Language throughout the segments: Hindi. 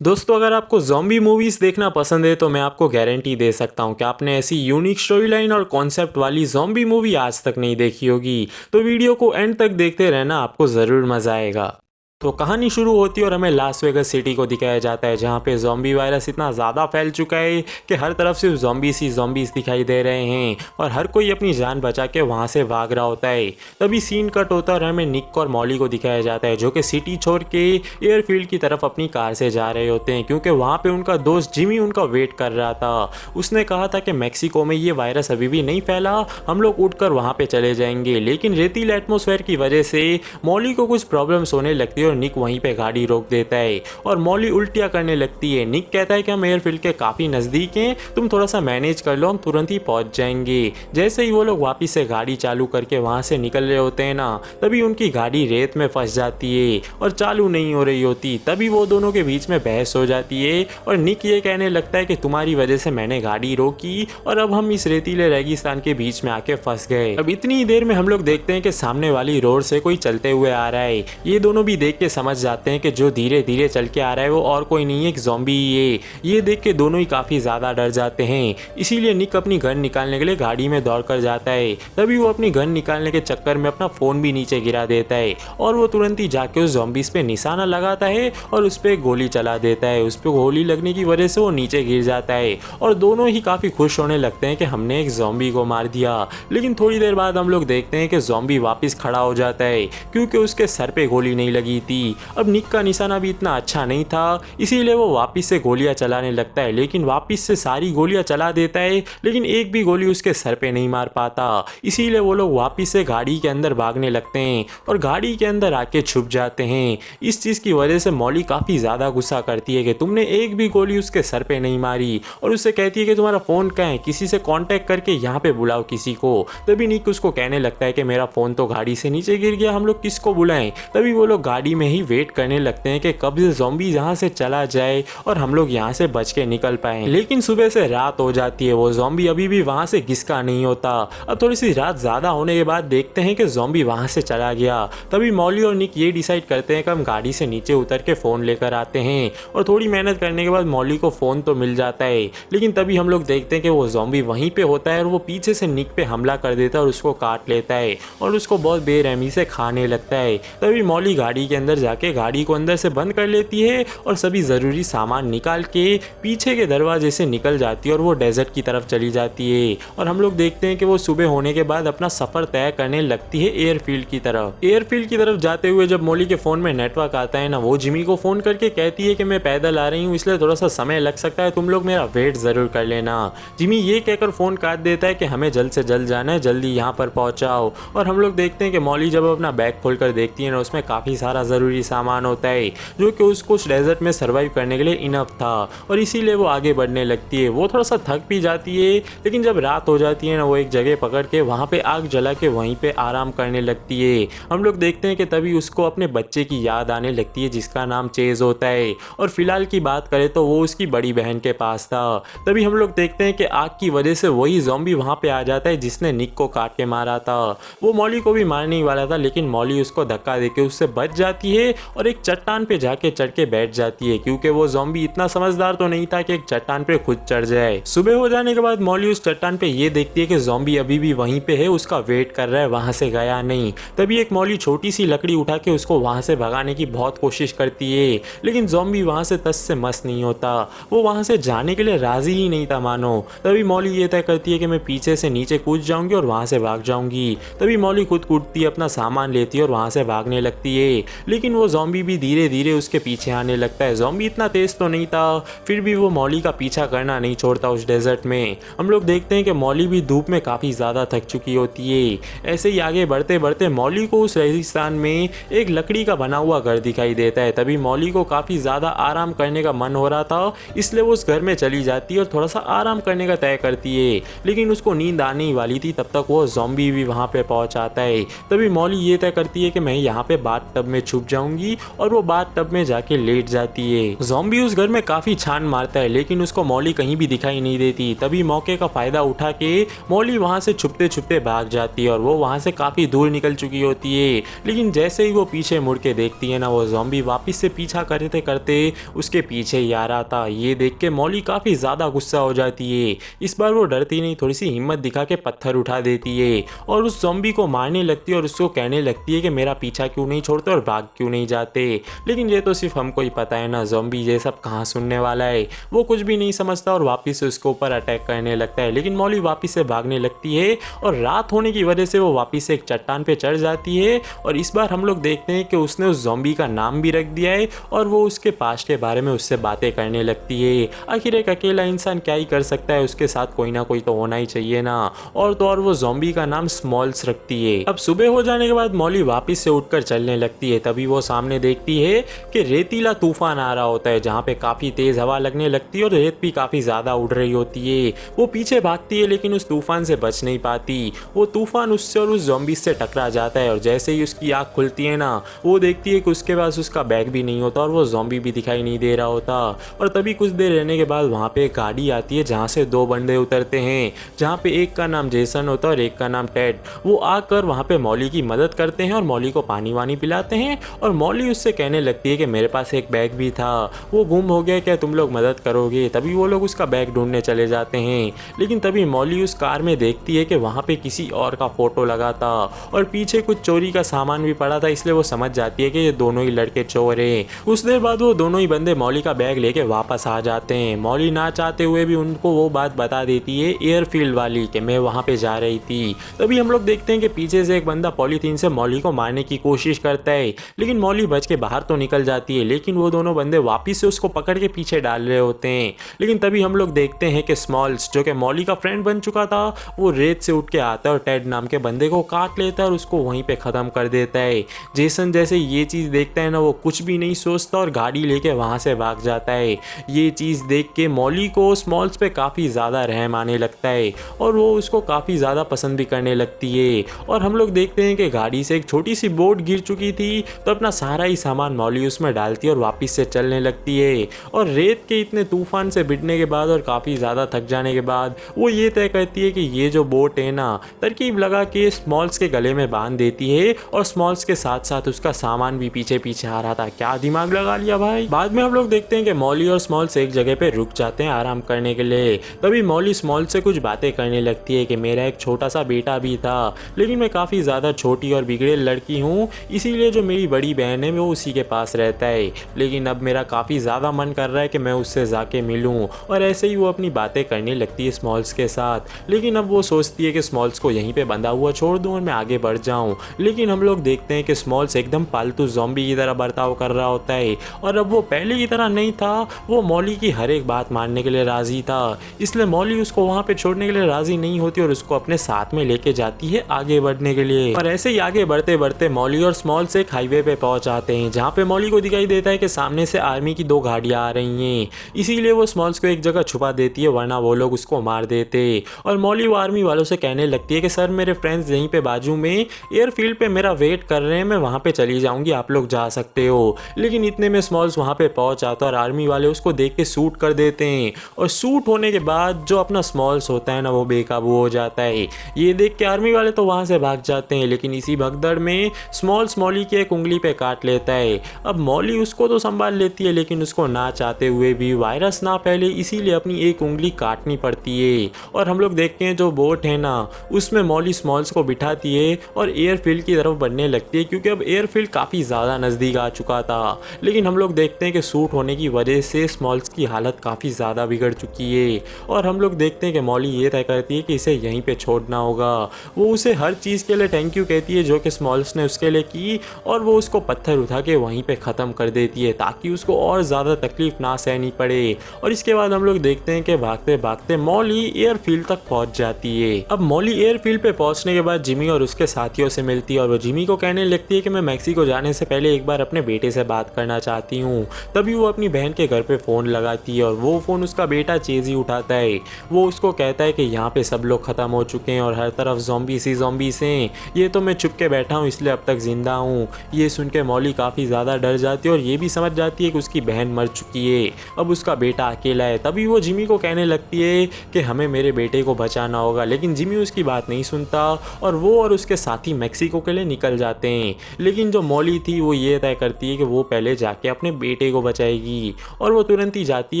दोस्तों, अगर आपको ज़ॉम्बी मूवीज़ देखना पसंद है तो मैं आपको गारंटी दे सकता हूँ कि आपने ऐसी यूनिक स्टोरी लाइन और कॉन्सेप्ट वाली ज़ॉम्बी मूवी आज तक नहीं देखी होगी। तो वीडियो को एंड तक देखते रहना, आपको ज़रूर मज़ा आएगा। तो कहानी शुरू होती है और हमें लास वेगस सिटी को दिखाया जाता है, जहाँ पे ज़ॉम्बी वायरस इतना ज़्यादा फैल चुका है कि हर तरफ सिर्फ ज़ॉम्बीज़ ही ज़ॉम्बीज़ दिखाई दे रहे हैं और हर कोई अपनी जान बचा के वहाँ से भाग रहा होता है। तभी सीन कट होता है और हमें निक और मॉली को दिखाया जाता है, जो कि सिटी छोड़ के एयरफील्ड की तरफ अपनी कार से जा रहे होते हैं, क्योंकि वहाँ पे उनका दोस्त जिमी उनका वेट कर रहा था। उसने कहा था कि मैक्सिको में ये वायरस अभी भी नहीं फैला, हम लोग उठकर वहाँ पे चले जाएंगे। लेकिन रेतीले एटमॉस्फेयर की वजह से मॉली को कुछ प्रॉब्लम्स होने लगती है और निक वहीं पे गाड़ी रोक देता है और मॉली उल्टियाँ करने लगती है। निक कहता है कि हम एयरफील्ड के काफ़ी नज़दीक हैं, तुम थोड़ा सा मैनेज कर लो, हम तुरंत ही पहुंच जाएंगे। जैसे ही वो लोग वापस से गाड़ी चालू करके वहाँ से निकल रहे होते हैं ना, तभी उनकी गाड़ी रेत में फंस जाती है और चालू नहीं हो रही होती। तभी वो दोनों के बीच में बहस हो जाती है और निक ये कहने लगता है कि तुम्हारी वजह से मैंने गाड़ी रोकी और अब हम इस रेतीले रेगिस्तान के बीच में आके फंस गए। अब इतनी ही देर में हम लोग देखते हैं कि सामने वाली रोड से कोई चलते हुए आ रहा है। ये दोनों भी देख के समझ जाते हैं कि जो धीरे धीरे चल के आ रहा है वो और कोई नहीं है, एक ज़ॉम्बी ही है। ये देख के दोनों ही काफ़ी ज़्यादा डर जाते हैं। इसीलिए निक अपनी गन निकालने के लिए गाड़ी में दौड़ कर जाता है। तभी वो अपनी गन निकालने के चक्कर में अपना फ़ोन भी नीचे गिरा देता है और वो तुरंत ही जाके उस ज़ॉम्बीज़ पे निशाना लगाता है और उस पर गोली चला देता है। उस पर गोली लगने की वजह से वो नीचे गिर जाता है और दोनों ही काफ़ी खुश होने लगते हैं कि हमने एक ज़ॉम्बी को मार दिया। लेकिन थोड़ी देर बाद हम लोग देखते हैं कि ज़ॉम्बी वापस खड़ा हो जाता है, क्योंकि उसके सर पे गोली नहीं लगी थी। अब निक का निशाना भी इतना अच्छा नहीं था, इसीलिए वो वापस से गोलियां चलाने लगता है। लेकिन वापस से सारी गोलियां चला देता है, लेकिन एक भी गोली उसके सर पे नहीं मार पाता। इसीलिए वो लोग वापस से गाड़ी के अंदर भागने लगते हैं और गाड़ी के अंदर आके छुप जाते हैं। इस चीज़ की वजह से मॉली काफ़ी ज़्यादा गुस्सा करती है कि तुमने एक भी गोली उसके सर पे नहीं मारी, और उससे कहती है कि तुम्हारा फ़ोन कहाँ है, किसी से कांटेक्ट करके यहाँ पे बुलाओ किसी को। तभी निक उसको कहने लगता है कि मेरा फ़ोन तो गाड़ी से नीचे गिर गया, हम लोग किसको बुलाएं। तभी वो लोग गाड़ी में ही वेट करने लगते हैं कि कब से ज़ॉम्बी यहाँ से चला जाए और हम लोग यहाँ से बच के निकल पाएं। लेकिन सुबह से रात हो जाती है, वो ज़ॉम्बी अभी भी वहाँ से घिसका नहीं होता। अब थोड़ी सी रात ज़्यादा होने के बाद देखते हैं कि ज़ॉम्बी वहाँ से चला गया। तभी मॉली और निक ये डिसाइड करते हैं कि हम गाड़ी से नीचे उतर के फ़ोन लेकर आते हैं, और थोड़ी मेहनत करने के बाद मॉली को फ़ोन तो मिल जाता है। लेकिन तभी हम लोग देखते हैं कि वो ज़ॉम्बी वहीं पे होता है और वो पीछे से निक पे हमला कर देता है और उसको काट लेता है और उसको बहुत बेरहमी से खाने लगता है। तभी मॉली गाड़ी के अंदर जाके गाड़ी को अंदर से बंद कर लेती है और सभी ज़रूरी सामान निकाल के पीछे के दरवाजे से निकल जाती है और वो डेजर्ट की तरफ चली जाती है। और हम लोग देखते हैं कि वो सुबह होने के बाद अपना सफ़र तय करने लगती है एयरफील्ड की तरफ। एयरफील्ड की तरफ जाते हुए जब मॉली के फ़ोन में नेटवर्क आता है ना, वो जिमी को फ़ोन करके कहती है कि मैं पैदल आ रही हूँ, इसलिए थोड़ा सा समय लग सकता है, तुम लोग मेरा वेट ज़रूर कर लेना। जिमी ये कहकर फ़ोन काट देता है कि हमें जल्द से जल्द जाना है, जल्दी यहाँ पर पहुँचाओ। और हम लोग देखते हैं कि मॉली जब अपना बैग खोल कर देखती है ना, उसमें काफ़ी सारा ज़रूरी सामान होता है जो कि उसको उस डेजर्ट में सर्वाइव करने के लिए इनफ था, और इसीलिए वो आगे बढ़ने लगती है। वो थोड़ा सा थक भी जाती है, लेकिन जब रात हो जाती है ना, वो एक जगह पकड़ के वहाँ पे आग जला के वहीं पे आराम करने लगती है। हम लोग देखते हैं कि तभी उसको अपने बच्चे की याद आने लगती है जिसका नाम चेज होता है, और फिलहाल की बात करें तो वो उसकी बड़ी बहन के पास था। तभी हम लोग देखते हैं कि आग की वजह से वही ज़ॉम्बी वहाँ पे आ जाता है जिसने निक को काट के मारा था। वो मॉली को भी मारने ही वाला था, लेकिन मॉली उसको धक्का देके उससे बच जाती है और एक चट्टान पे जाके चढ़ के बैठ जाती है, क्योंकि वो ज़ॉम्बी इतना समझदार तो नहीं था कि एक चट्टान पे खुद चढ़ जाए। सुबह हो जाने के बाद मॉली उस चट्टान पे ये देखती है कि ज़ॉम्बी अभी भी वहीं पे है, उसका वेट कर रहा है, वहां से गया नहीं। तभी एक मॉली छोटी सी लकड़ी उठा के उसको वहां से भगाने की बहुत कोशिश करती है, लेकिन ज़ॉम्बी वहां से तस से मस नहीं होता, वो वहां से जाने के लिए राजी ही नहीं था मानो। तभी मॉली ये तय करती है कि मैं पीछे से नीचे कूद जाऊंगी और वहां से भाग जाऊंगी। तभी मॉली खुद कूदती है, अपना सामान लेती है और वहां से भागने लगती है, लेकिन वो ज़ॉम्बी भी धीरे धीरे उसके पीछे आने लगता है। ज़ॉम्बी इतना तेज तो नहीं था, फिर भी वो मॉली का पीछा करना नहीं छोड़ता उस डेजर्ट में। हम लोग देखते हैं कि मॉली भी धूप में काफ़ी ज़्यादा थक चुकी होती है। ऐसे ही आगे बढ़ते बढ़ते मॉली को उस रेगिस्तान में एक लकड़ी का बना हुआ घर दिखाई देता है। तभी मॉली को काफ़ी ज़्यादा आराम करने का मन हो रहा था, इसलिए वो उस घर में चली जाती है और थोड़ा सा आराम करने का तय करती है, लेकिन उसको नींद आने ही वाली थी तब तक वो ज़ॉम्बी भी वहाँ पे पहुँच आता है। तभी मॉली ये तय करती है कि मैं यहाँ पे बाथ टब में छुप डूब जाऊंगी और वो बात टब में जाके लेट जाती है। ज़ॉम्बी उस घर में काफी छान मारता है लेकिन उसको मॉली कहीं भी दिखाई नहीं देती। तभी मौके का फायदा उठा के मॉली वहां से छुपते छुपते भाग जाती है और वो वहां से काफी दूर निकल चुकी होती है। लेकिन जैसे ही वो पीछे मुड़ के देखती है ना, वो ज़ॉम्बी वापस से पीछा करते करते उसके पीछे ही आ रहा था। ये देख के मॉली काफी ज्यादा गुस्सा हो जाती है। इस बार वो डरती नहीं, थोड़ी सी हिम्मत दिखा के पत्थर उठा देती है और उस ज़ॉम्बी को मारने लगती है और उसको कहने लगती है कि मेरा पीछा क्यों नहीं छोड़ते और भाग क्यों नहीं जाते। लेकिन ये तो सिर्फ हमको ही पता है ना, ज़ॉम्बी ये सब कहाँ सुनने वाला है। वो कुछ भी नहीं समझता और वापस से उसके ऊपर अटैक करने लगता है। लेकिन मॉली वापस से भागने लगती है और रात होने की वजह से वो वापस से एक चट्टान पे चढ़ जाती है। और इस बार हम लोग देखते हैं कि उसने उस ज़ॉम्बी का नाम भी रख दिया है और वो उसके पास्ट के बारे में उससे बातें करने लगती है। आखिर एक अकेला इंसान क्या ही कर सकता है, उसके साथ कोई ना कोई तो होना ही चाहिए ना। और तो और वो ज़ॉम्बी का नाम स्मॉल्स रखती है। अब सुबह हो जाने के बाद मॉली वापस से उठकर चलने लगती है। तभी वो सामने देखती है कि रेतीला तूफान आ रहा होता है जहाँ पे काफी तेज हवा लगने लगती है और रेत भी काफी ज्यादा उड़ रही होती है। वो पीछे भागती है लेकिन उस तूफान से बच नहीं पाती। वो तूफान उससे और उस ज़ॉम्बी से टकरा जाता है और जैसे ही उसकी आँख खुलती है ना, वो देखती है कि उसके पास उसका बैग भी नहीं होता और वो ज़ॉम्बी भी दिखाई नहीं दे रहा होता। और तभी कुछ देर रहने के बाद वहाँ पे एक गाड़ी आती है जहाँ से दो बंदे उतरते हैं, जहाँ पे एक का नाम जेसन होता है और एक का नाम टेड। वो आकर वहाँ पे मॉली की मदद करते हैं और मॉली को पानी वानी पिलाते हैं। और मॉली उससे कहने लगती है कि मेरे पास एक बैग भी था, वो गुम हो गया, क्या तुम लोग मदद करोगे। तभी वो लोग उसका बैग ढूंढने चले जाते हैं। लेकिन तभी मॉली उस कार में देखती है कि वहाँ पे किसी और का फोटो लगा था और पीछे कुछ चोरी का सामान भी पड़ा था, इसलिए वो समझ जाती है कि ये दोनों ही लड़के चोर हैं। कुछ देर बाद वो दोनों ही बंदे मॉली का बैग लेके वापस आ जाते हैं। मॉली ना चाहते हुए भी उनको वो बात बता देती है एयरफील्ड वाली कि मैं वहाँ पे जा रही थी। तभी हम लोग देखते हैं कि पीछे से एक बंदा पॉलीथीन से मॉली को मारने की कोशिश करता है, लेकिन मॉली बच के बाहर तो निकल जाती है। लेकिन वो दोनों बंदे वापस से उसको पकड़ के पीछे डाल रहे होते हैं। लेकिन तभी हम लोग देखते हैं कि स्मॉल्स, जो कि मॉली का फ्रेंड बन चुका था, वो रेत से उठ के आता है और टेड नाम के बंदे को काट लेता है और उसको वहीं पे खत्म कर देता है। जेसन जैसे ये चीज देखता है ना, वो कुछ भी नहीं सोचता और गाड़ी लेके वहां से भाग जाता है। ये चीज देख के मॉली को स्मॉल्स पे काफी ज्यादा रहम आने लगता है और वो उसको काफी ज्यादा पसंद भी करने लगती है। और हम लोग देखते हैं कि गाड़ी से एक छोटी सी बोट गिर चुकी थी, तो अपना सारा ही सामान मॉली उसमें डालती है और वापस से चलने लगती है। और रेत के इतने तूफान से भिड़ने के बाद और काफी ज्यादा थक जाने के बाद वो ये तय करती है कि ये जो बोट है ना, तरकीब लगा के स्मॉल्स के गले में बांध देती है और स्मॉल्स के साथ साथ उसका सामान भी पीछे पीछे आ रहा था। क्या दिमाग लगा लिया भाई। बाद में हम लोग देखते हैं कि मॉली और स्मॉल्स एक जगह पे रुक जाते हैं आराम करने के लिए। तभी मॉली स्मॉल्स से कुछ बातें करने लगती है कि मेरा एक छोटा सा बेटा भी था, लेकिन मैं काफी ज्यादा छोटी और बिगड़ेल लड़की हूँ, इसीलिए जो मेरी बड़ी बहन है वो उसी के पास रहता है। लेकिन अब मेरा काफी ज्यादा मन कर रहा है कि मैं उससे जाके मिलूं। और ऐसे ही वो अपनी बातें करने लगती है स्मॉल्स के साथ। लेकिन अब वो सोचती है कि स्मॉल्स को यहीं पे बंधा हुआ छोड़ दूं और मैं आगे बढ़ जाऊं। लेकिन हम लोग देखते हैं कि स्मॉल्स एकदम पालतू ज़ॉम्बी की तरह बर्ताव कर रहा होता है और अब वो पहले की तरह नहीं था, वो मॉली की हर एक बात मानने के लिए राजी था। इसलिए मॉली उसको वहाँ पे छोड़ने के लिए राजी नहीं होती और उसको अपने साथ में लेके जाती है आगे बढ़ने के लिए। और ऐसे ही आगे बढ़ते बढ़ते मॉली और स्मॉल्स एक हाईवे पे पहुंच जाते हैं, जहाँ पे मॉली को दिखाई देता है कि सामने से आर्मी की दो गाड़ियां आ रही हैं। इसीलिए वो स्मॉल्स को एक जगह छुपा देती है, वरना वो लोग उसको मार देते। और मॉली वो आर्मी वालों से कहने लगती है कि सर मेरे फ्रेंड्स यहीं पे बाजू में एयरफील्ड पे मेरा वेट कर रहे हैं, मैं वहाँ पे चली जाऊंगी, आप लोग जा सकते हो। लेकिन इतने में स्मॉल्स वहाँ पे पहुंच जाता है और आर्मी वाले उसको देख के शूट कर देते हैं। और शूट होने के बाद जो अपना स्मॉल्स होता है ना, वो बेकाबू हो जाता है। ये देख के आर्मी वाले तो वहाँ से भाग जाते हैं, लेकिन इसी भगदड़ में स्मॉल्स मॉली की एक उंगली पे काट लेता है। अब मॉली उसको तो संभाल लेती है, लेकिन उसको ना चाहते हुए भी वायरस ना फैले इसीलिए अपनी एक उंगली काटनी पड़ती है। और हम लोग देखते हैं जो बोट है ना, उसमें मॉली स्मॉल्स को बिठाती है और एयरफील्ड की तरफ बढ़ने लगती है, क्योंकि अब एयरफील्ड काफ़ी ज़्यादा नज़दीक आ चुका था। लेकिन हम लोग देखते हैं कि शूट होने की वजह से स्मॉल्स की हालत काफ़ी ज़्यादा बिगड़ चुकी है। और हम लोग देखते हैं कि मॉली ये तय करती है कि इसे यहीं पे छोड़ना होगा। वो उसे हर चीज़ के लिए थैंक यू कहती है जो कि स्मॉल्स ने उसके लिए की, और वो उसको पत्थर उठा के वहीं पे ख़त्म कर देती है ताकि उसको और ज़्यादा तकलीफ ना सहनी पड़े। और इसके बाद हम लोग देखते हैं कि भागते भागते मॉली एयरफील्ड तक पहुंच जाती है। अब मॉली एयरफील्ड पे पहुंचने के बाद जिमी और उसके साथियों से मिलती है और वो जिमी को कहने लगती है कि मैं मैक्सिको जाने से पहले एक बार अपने बेटे से बात करना चाहती हूँ। तभी वो अपनी बहन के घर पे फ़ोन लगाती है और वो फ़ोन उसका बेटा चेजी उठाता है। वो उसको कहता है कि यहाँ पे सब लोग ख़त्म हो चुके हैं और हर तरफ ज़ॉम्बीज़ हैं, ये तो मैं छुप के बैठा हूँ इसलिए अब तक ज़िंदा हूँ। ये ये सुन के मॉली काफ़ी ज़्यादा डर जाती है और ये भी समझ जाती है कि उसकी बहन मर चुकी है, अब उसका बेटा अकेला है। तभी वो जिमी को कहने लगती है कि हमें मेरे बेटे को बचाना होगा, लेकिन जिमी उसकी बात नहीं सुनता और वो और उसके साथी मैक्सिको के लिए निकल जाते हैं। लेकिन जो मॉली थी वो ये तय करती है कि वो पहले जाके अपने बेटे को बचाएगी और वो तुरंत ही जाती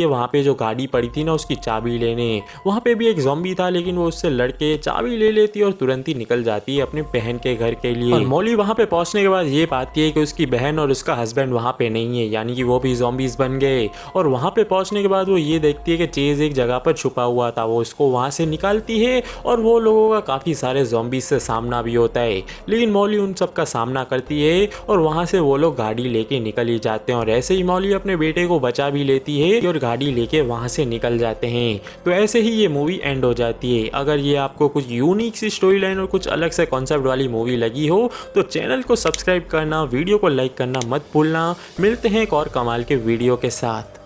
है वहाँ पे जो गाड़ी पड़ी थी ना उसकी चाबी लेने। वहाँ पे भी एक ज़ॉम्बी था, लेकिन वो उससे लड़के चाबी ले लेती है और तुरंत ही निकल जाती है अपनी बहन के घर के लिए। और मॉली वहाँ पे पहुँचने के बाद ये पाती है कि उसकी बहन और उसका हस्बैंड वहाँ पे नहीं है, यानी कि वो भी ज़ॉम्बीज़ बन गए। और वहाँ पे पहुँचने के बाद वो ये देखती है कि चेज़ एक जगह पर छुपा हुआ था, वो उसको वहाँ से निकालती है और वो लोगों का काफ़ी सारे ज़ॉम्बीज़ से सामना भी होता है। लेकिन मॉली उन सब का सामना करती है और वहाँ से वो लोग गाड़ी लेके निकल ही जाते हैं और ऐसे ही मॉली अपने बेटे को बचा भी लेती है और गाड़ी लेके वहाँ से निकल जाते हैं। तो ऐसे ही ये मूवी एंड हो जाती है। अगर ये आपको कुछ यूनिक सी स्टोरी लाइन और कुछ अलग से कॉन्सेप्ट वाली मूवी लगी हो तो चैनल को सब्सक्राइब करना, वीडियो को लाइक करना मत भूलना। मिलते हैं एक और कमाल के वीडियो के साथ।